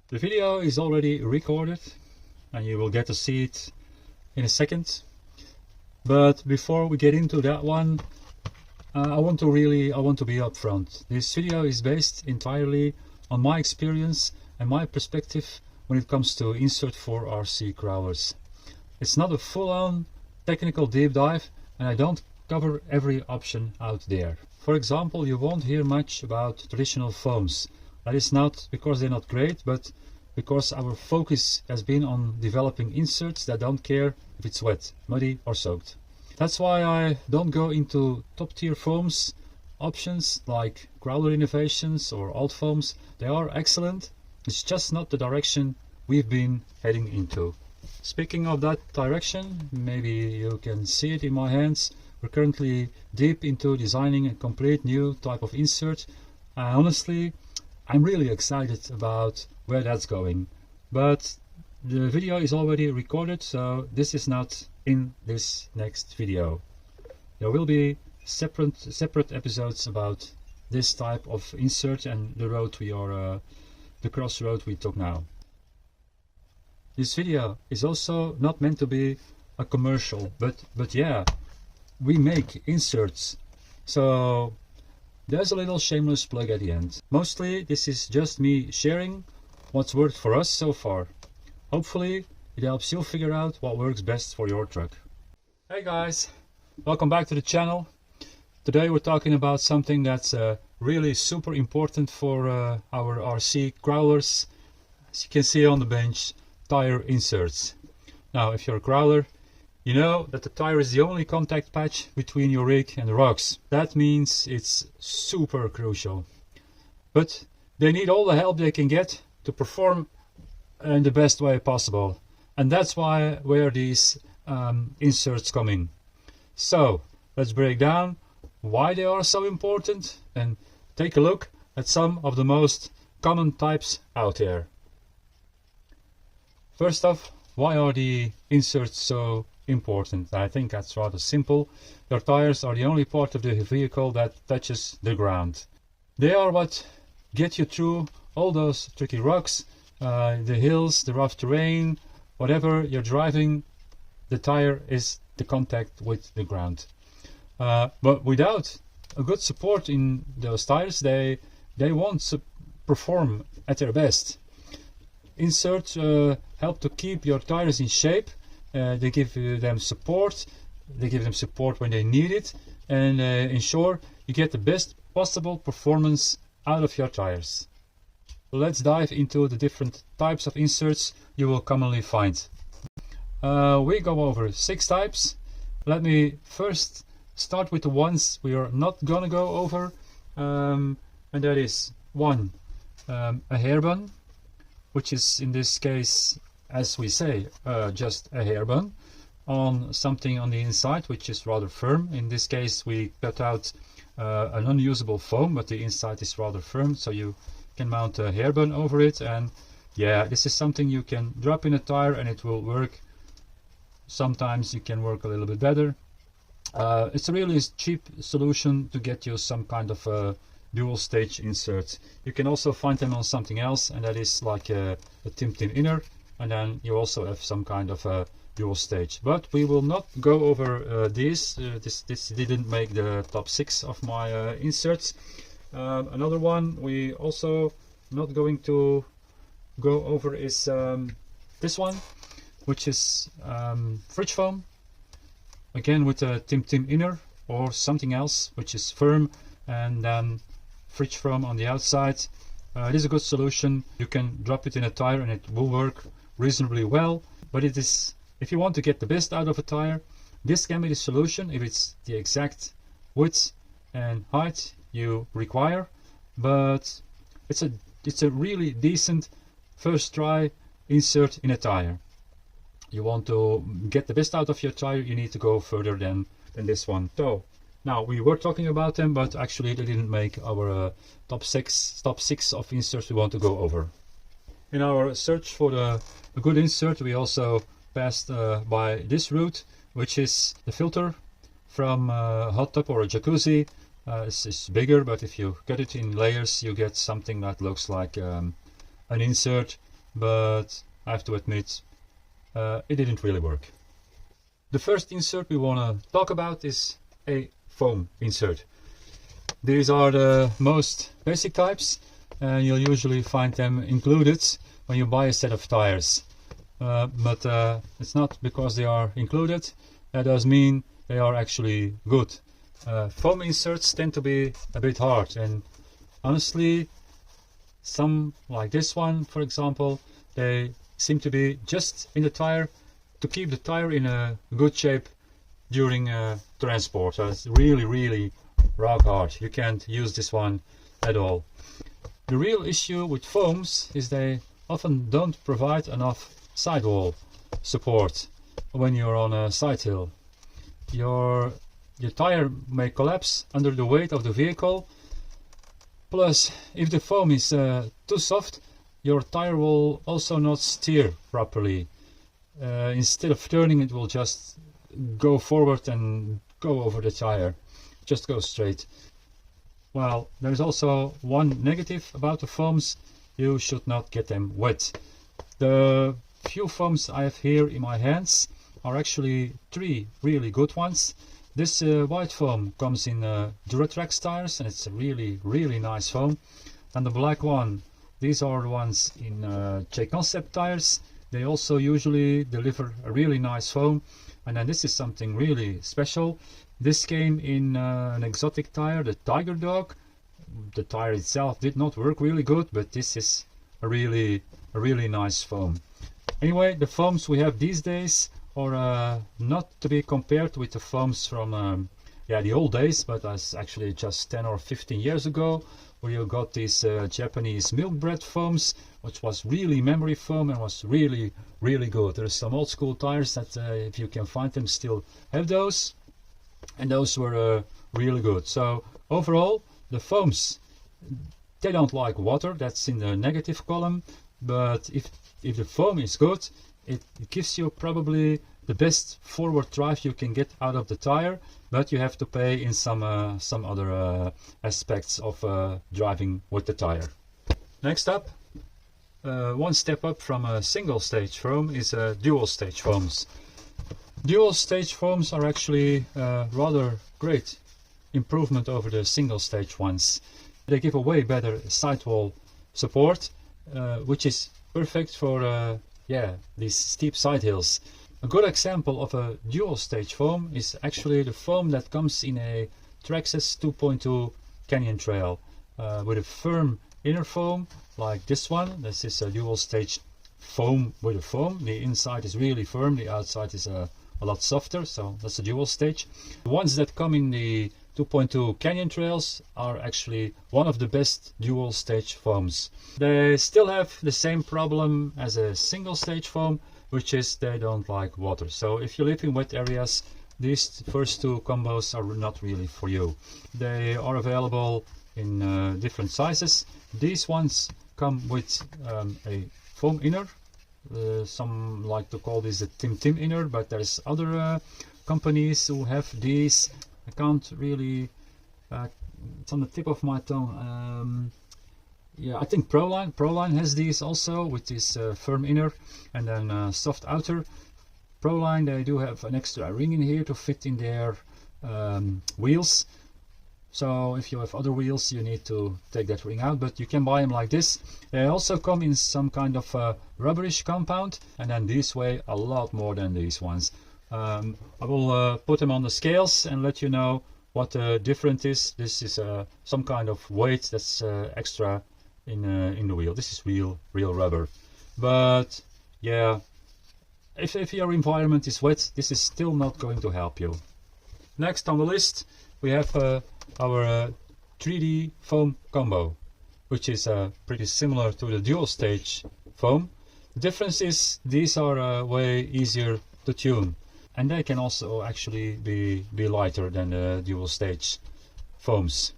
The video is already recorded and you will get to see it in a second. But before we get into that one, I want to be upfront. This video is based entirely on my experience and my perspective when it comes to insert for RC crawlers. It's not a full-on technical deep dive, and I don't cover every option out there. For example, you won't hear much about traditional foams. That is not because they're not great, but because our focus has been on developing inserts that don't care if it's wet, muddy or soaked. That's why I don't go into top tier foams options like Crawler Innovations or Alt Foams. They are excellent, it's just not the direction we've been heading into. Speaking of that direction, maybe you can see it in my hands. We're currently deep into designing a complete new type of insert. Honestly, I'm really excited about where that's going. But the video is already recorded, so this is not in this next video. There will be separate episodes about this type of insert and the road the crossroad we took now. This video is also not meant to be a commercial, but yeah, we make inserts, so there's a little shameless plug at the end. Mostly this is just me sharing what's worked for us so far. Hopefully it helps you figure out what works best for your truck. Hey guys, welcome back to the channel. Today we're talking about something that's really super important for our RC crawlers. As you can see on the bench, tire inserts. Now if you're a crawler, you know that the tire is the only contact patch between your rig and the rocks. That means it's super crucial. But they need all the help they can get to perform in the best way possible. And that's where these inserts come in. So let's break down why they are so important and take a look at some of the most common types out there. First off, why are the inserts so important? I think that's rather simple. Your tires are the only part of the vehicle that touches the ground. They are what get you through all those tricky rocks, the hills, the rough terrain, whatever you're driving, the tire is the contact with the ground. But without a good support in those tires, they won't perform at their best. Inserts help to keep your tires in shape. They give them support. They give them support when they need it, and ensure you get the best possible performance out of your tires. Let's dive into the different types of inserts you will commonly find. We go over 6 types. Let me first start with the ones we are not gonna go over, and that is 1, a hair bun, which is in this case, as we say, just a hair bun on something on the inside which is rather firm. In this case we cut out an unusable foam, but the inside is rather firm, so you can mount a hair bun over it. And yeah, this is something you can drop in a tire and it will work. Sometimes you can work a little bit better. It's a really cheap solution to get you some kind of a dual stage insert. You can also find them on something else, and that is like a Tim inner, and then you also have some kind of a dual stage. But we will not go over these. This didn't make the top 6 of my inserts. Another one we also not going to go over is this one, which is fridge foam, again with a Tim inner or something else which is firm, and then fridge foam on the outside. It is a good solution. You can drop it in a tire and it will work reasonably well, but it is, if you want to get the best out of a tire, this can be the solution if it's the exact width and height you require. But it's a really decent first try insert in a tire. You want to get the best out of your tire, you need to go further than this one. So now we were talking about them, but actually they didn't make our top 6 of inserts we want to go over. In our search for a good insert, we also passed by this route, which is the filter from a hot tub or a jacuzzi. It's bigger, but if you cut it in layers, you get something that looks like an insert but I have to admit it didn't really work. The first insert we want to talk about is a foam insert. These are the most basic types, and you'll usually find them included when you buy a set of tires. But it's not because they are included. That does mean they are actually good. Foam inserts tend to be a bit hard, and honestly, some like this one, for example, they seem to be just in the tire to keep the tire in a good shape during transport. So it's really rock hard. You can't use this one at all. The real issue with foams is they often don't provide enough sidewall support when you're on a side hill. Your tire may collapse under the weight of the vehicle. Plus, if the foam is too soft, your tire will also not steer properly. Instead of turning, it will just go forward and go over the tire. Just go straight. Well, there's also one negative about the foams. You should not get them wet. The few foams I have here in my hands are actually 3 really good ones. This white foam comes in Duratrax tires, and it's a really nice foam. And the black one, these are the ones in J-Concept tires. They also usually deliver a really nice foam. And then this is something really special. This came in an exotic tire, the Tiger Dog. The tire itself did not work really good, but this is a really nice foam. Anyway, the foams we have these days are not to be compared with the foams from the old days, but that's actually just 10 or 15 years ago, where you got these Japanese milk bread foams, which was really memory foam and was really good. There's some old school tires that if you can find them still have those, and those were really good. So overall, the foams, they don't like water. That's in the negative column. But if the foam is good, it gives you probably the best forward drive you can get out of the tire, but you have to pay in some other aspects of driving with the tire. Next up, one step up from a single stage foam is dual stage foams. Dual stage foams are actually rather great improvement over the single stage ones. They give a way better sidewall support, which is perfect for these steep side hills. A good example of a dual stage foam is actually the foam that comes in a Traxxas 2.2 Canyon Trail with a firm inner foam like this one. This is a dual stage foam with a foam. The inside is really firm, the outside is a lot softer, so that's a dual stage. The ones that come in the 2.2 Canyon Trails are actually one of the best dual stage foams. They still have the same problem as a single stage foam, which is they don't like water. So if you live in wet areas, these first two combos are not really for you. They are available in different sizes. These ones come with a foam inner. Some like to call this a Tim Tim inner, but there's other companies who have these. I can't really, it's on the tip of my tongue. I think Proline has these also with this firm inner and then soft outer. Proline, they do have an extra ring in here to fit in their wheels. So if you have other wheels, you need to take that ring out, but you can buy them like this. They also come in some kind of rubberish compound, and then these weigh a lot more than these ones. I will put them on the scales and let you know what the difference is. This is some kind of weight that's extra in the wheel. This is real rubber. But yeah, if your environment is wet, this is still not going to help you. Next on the list, we have our 3D foam combo, which is pretty similar to the dual stage foam. The difference is these are way easier to tune. And they can also actually be lighter than the dual stage foams.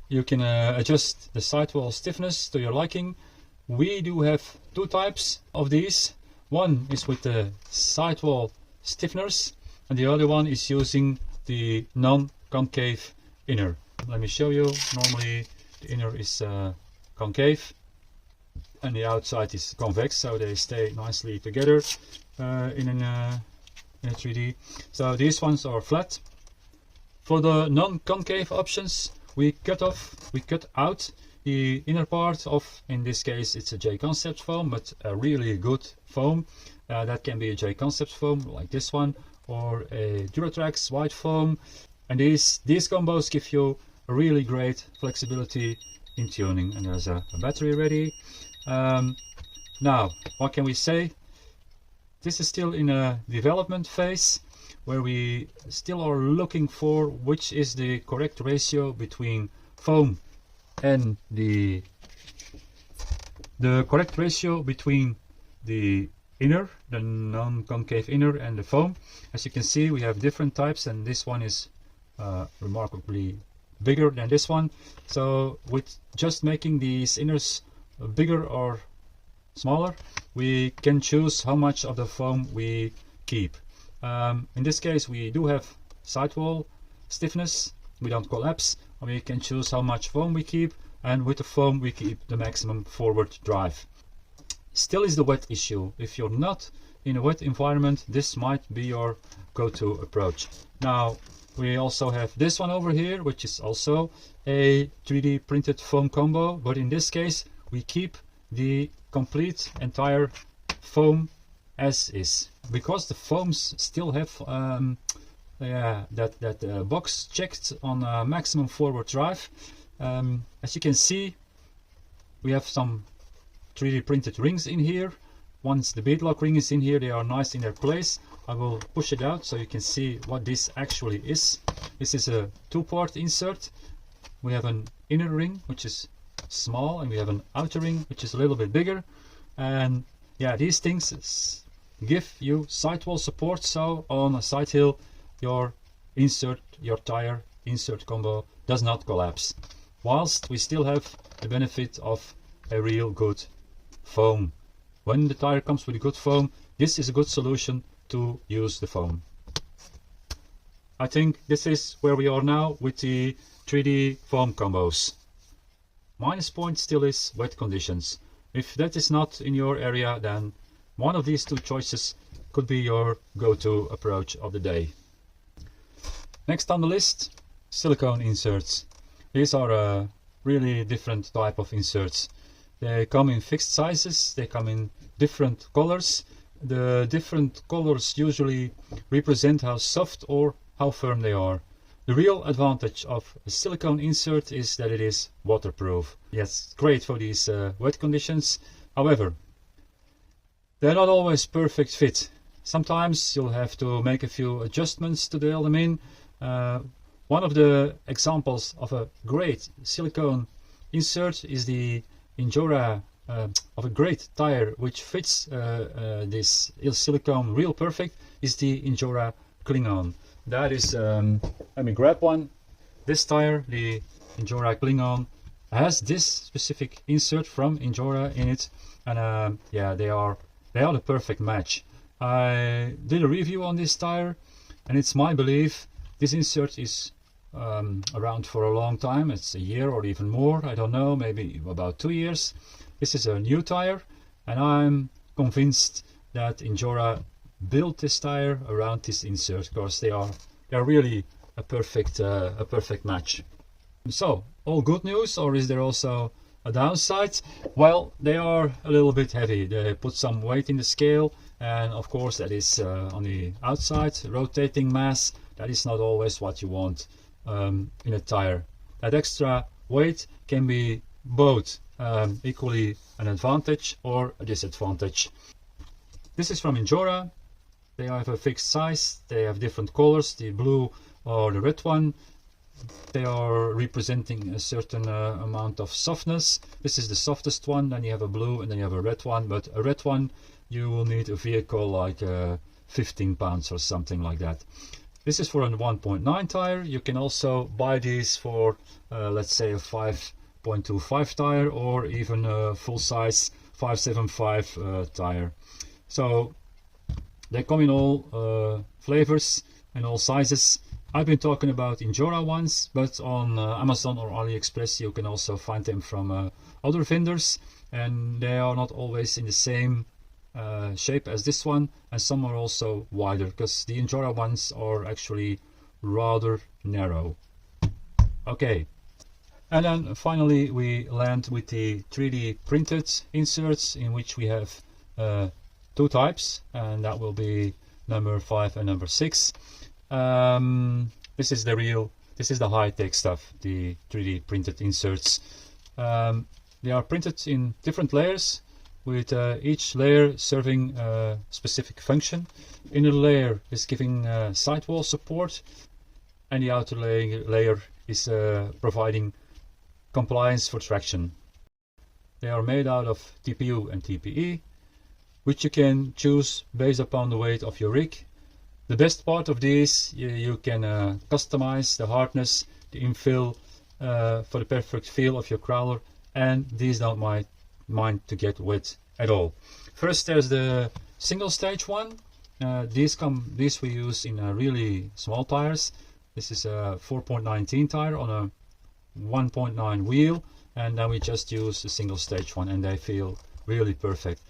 You can adjust the sidewall stiffness to your liking. We do have two types of these. One is with the sidewall stiffeners, and the other one is using the non-concave inner. Let me show you. Normally the inner is concave. and the outside is convex, so they stay nicely together in a 3D. So these ones are flat. For the non-concave options, we cut out the inner part of, in this case it's a J-concept foam, but a really good foam. That can be a J-concept foam like this one, or a Duratrax white foam. And these combos give you a really great flexibility in tuning. And there's a battery ready. Now, what can we say? This is still in a development phase, where we still are looking for which is the correct ratio between foam and the correct ratio between the inner, the non-concave inner, and the foam. As you can see, we have different types, and this one is remarkably bigger than this one. So with just making these inners bigger or smaller, we can choose how much of the foam we keep. In this case, we do have sidewall stiffness, we don't collapse. We can choose how much foam we keep, and with the foam we keep the maximum forward drive. Still is the wet issue. If you're not in a wet environment, this might be your go-to approach. Now, we also have this one over here, which is also a 3D printed foam combo, but in this case we keep the complete entire foam as is, because the foams still have that box checked on maximum forward drive. As you can see, we have some 3D printed rings in here. Once the beadlock ring is in here, they are nice in their place. I will push it out so you can see what this actually is. This is a two-part insert. We have an inner ring, which is small, and we have an outer ring, which is a little bit bigger. And yeah, these things give you sidewall support, so on a side hill your tire insert combo does not collapse, whilst we still have the benefit of a real good foam. When the tire comes with a good foam, this is a good solution to use the foam. I think this is where we are now with the 3D foam combos. Minus point still is wet conditions. If that is not in your area, then one of these two choices could be your go-to approach of the day. Next on the list, silicone inserts. These are a really different type of inserts. They come in fixed sizes, they come in different colors. The different colors usually represent how soft or how firm they are. The real advantage of a silicone insert is that it is waterproof. Yes, great for these wet conditions. However, they're not always perfect fit. Sometimes you'll have to make a few adjustments to dial them in. One of the examples of a great silicone insert is the Injura of a great tire which fits this silicone real perfect, is the Injura Klingon. That is, let me grab one. This tire, the Injura Klingon, has this specific insert from Injura in it, and yeah, they are the perfect match. I did a review on this tire, and it's my belief this insert is around for a long time. It's a year or even more, I don't know, maybe about 2 years. This is a new tire, and I'm convinced that Injura built this tire around this insert, because they are really a perfect match. So, all good news, or is there also a downside? Well, they are a little bit heavy. They put some weight in the scale, and of course that is on the outside, rotating mass. That is not always what you want in a tire. That extra weight can be both equally an advantage or a disadvantage. This is from Injura. They have a fixed size, they have different colors, the blue or the red one. They are representing a certain amount of softness. This is the softest one, then you have a blue and then you have a red one, but a red one you will need a vehicle like 15 pounds or something like that. This is for a 1.9 tire. You can also buy these for let's say a 5.25 tire, or even a full size 575 tire. So they come in all flavors and all sizes. I've been talking about Injura ones, but on Amazon or AliExpress you can also find them from other vendors, and they are not always in the same shape as this one, and some are also wider because the Injura ones are actually rather narrow. Okay, and then finally we land with the 3D printed inserts, in which we have two types, and that will be number 5 and number 6. This is the high-tech stuff, the 3D printed inserts. They are printed in different layers, with each layer serving a specific function. Inner layer is giving sidewall support, and the outer layer is providing compliance for traction. They are made out of TPU and TPE, which you can choose based upon the weight of your rig. The best part of these, you can customize the hardness, the infill for the perfect feel of your crawler, and these don't mind to get wet at all. First, there's the single stage one. These we use in really small tires. This is a 4.19 tire on a 1.9 wheel, and then we just use a single stage one, and they feel really perfect.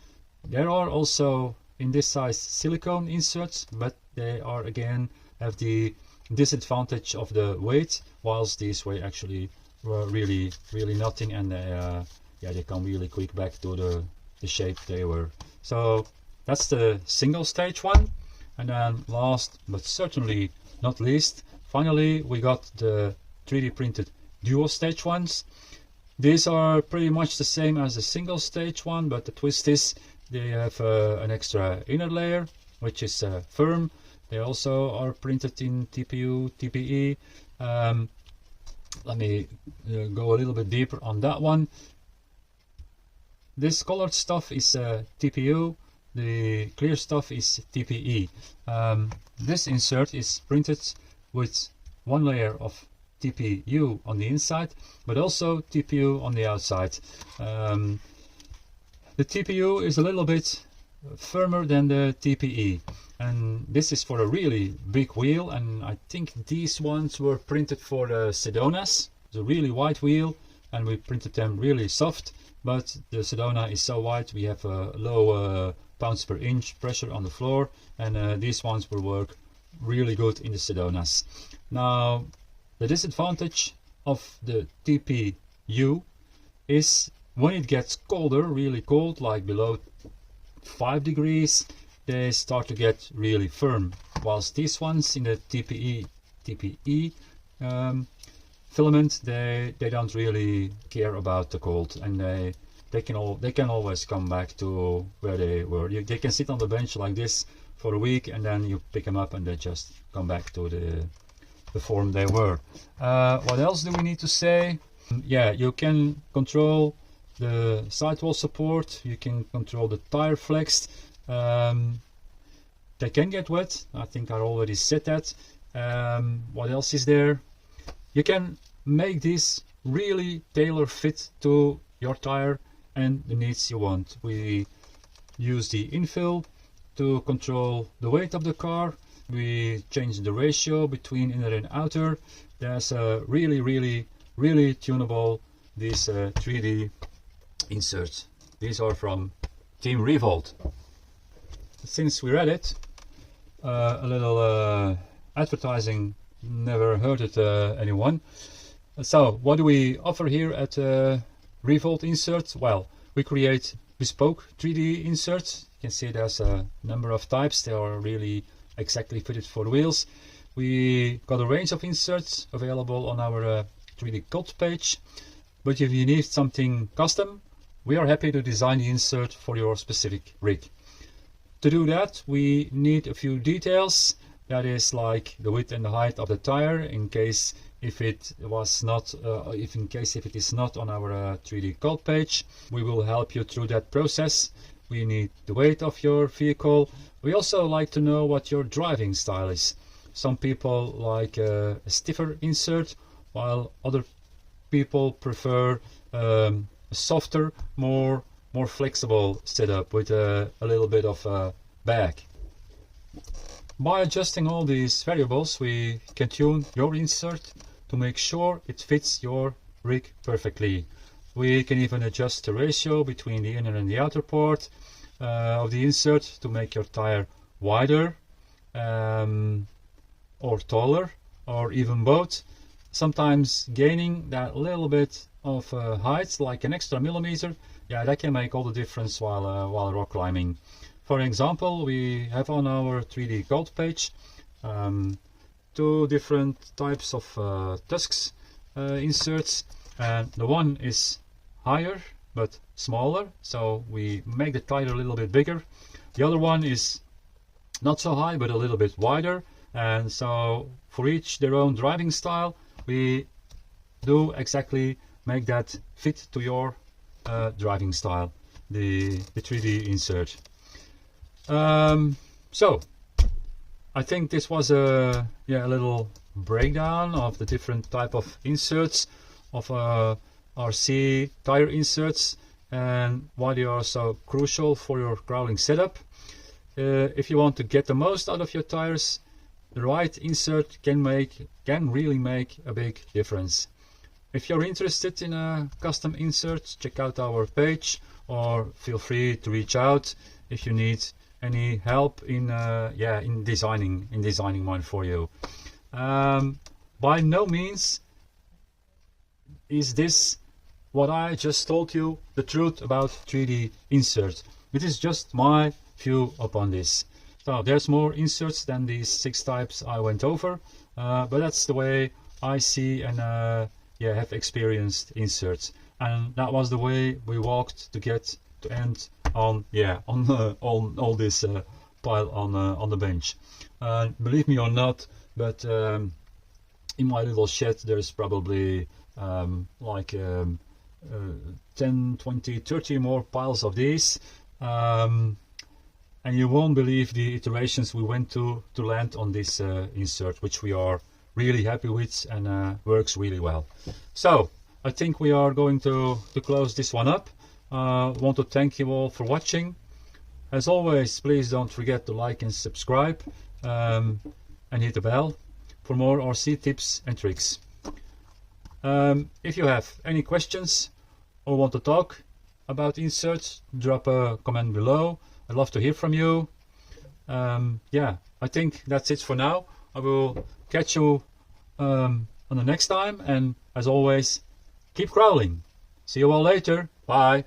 There are also in this size silicone inserts, but they are again have the disadvantage of the weight, whilst these weigh actually really nothing, and they come really quick back to the shape they were. So that's the single stage one. And then last but certainly not least, finally we got the 3D printed dual stage ones. These are pretty much the same as the single stage one, but the twist is they have an extra inner layer which is firm. They also are printed in TPU, TPE. Let me go a little bit deeper on that one. This colored stuff is TPU, the clear stuff is TPE. This insert is printed with one layer of TPU on the inside, but also TPU on the outside. The TPU is a little bit firmer than the TPE, and this is for a really big wheel, and I think these ones were printed for the Sedonas, the really wide wheel, and we printed them really soft, but the Sedona is so wide we have a low pounds per inch pressure on the floor, and these ones will work really good in the Sedonas. Now the disadvantage of the TPU is when it gets colder, really cold, like below 5 degrees, they start to get really firm, whilst these ones in the TPE filament, they don't really care about the cold, and they can always come back to where they were. They can sit on the bench like this for a week, and then you pick them up and they just come back to the form they were. What else do we need to say? Yeah, you can control the sidewall support, you can control the tire flex. They can get wet, I think I already said that. What else is there? You can make this really tailor fit to your tire and the needs you want. We use the infill to control the weight of the car. We change the ratio between inner and outer. There's a really tunable these 3D inserts. These are from Team ReVolt. Since we read it, a little advertising never hurted anyone. So what do we offer here at ReVolt Inserts? Well, we create bespoke 3D inserts. You can see there's a number of types. They are really exactly fitted for the wheels. We got a range of inserts available on our 3D cult page. But if you need something custom, we are happy to design the insert for your specific rig. To do that, we need a few details. That is like the width and the height of the tire, in case if it was not, if it is not on our 3D cult page. We will help you through that process. We need the weight of your vehicle. We also like to know what your driving style is. Some people like a stiffer insert, while other people prefer a softer, more flexible setup with a little bit of bag. By adjusting all these variables, we can tune your insert to make sure it fits your rig perfectly. We can even adjust the ratio between the inner and the outer part of the insert to make your tire wider or taller, or even both. Sometimes gaining that little bit of height, like an extra millimeter, yeah, that can make all the difference while rock climbing. For example, we have on our 3D Gold page two different types of tusks inserts, and the one is higher but smaller, so we make the tire a little bit bigger. The other one is not so high but a little bit wider, and so for each their own driving style, we do exactly make that fit to your driving style, the 3D insert. So I think this was a little breakdown of the different type of inserts of RC tire inserts and why they are so crucial for your crawling setup. If you want to get the most out of your tires, the right insert can really make a big difference. If you're interested in a custom insert, check out our page, or feel free to reach out if you need any help in designing one for you. By no means is this what I just told you the truth about 3D insert. It is just my view upon this. So there's more inserts than these 6 types I went over, but that's the way I see and have experienced inserts, and that was the way we walked to get to end on all this pile on the bench. Believe me or not, but in my little shed there's probably 10, 20, 30 more piles of these, and you won't believe the iterations we went to land on this insert, which we are really happy with and works really well. So I think we are going to close this one up. Want to thank you all for watching. As always, please don't forget to like and subscribe, and hit the bell for more RC tips and tricks. If you have any questions or want to talk about inserts, drop a comment below. I'd love to hear from you. I think that's it for now. I will catch you on the next time, and as always, keep crawling. See you all later. Bye.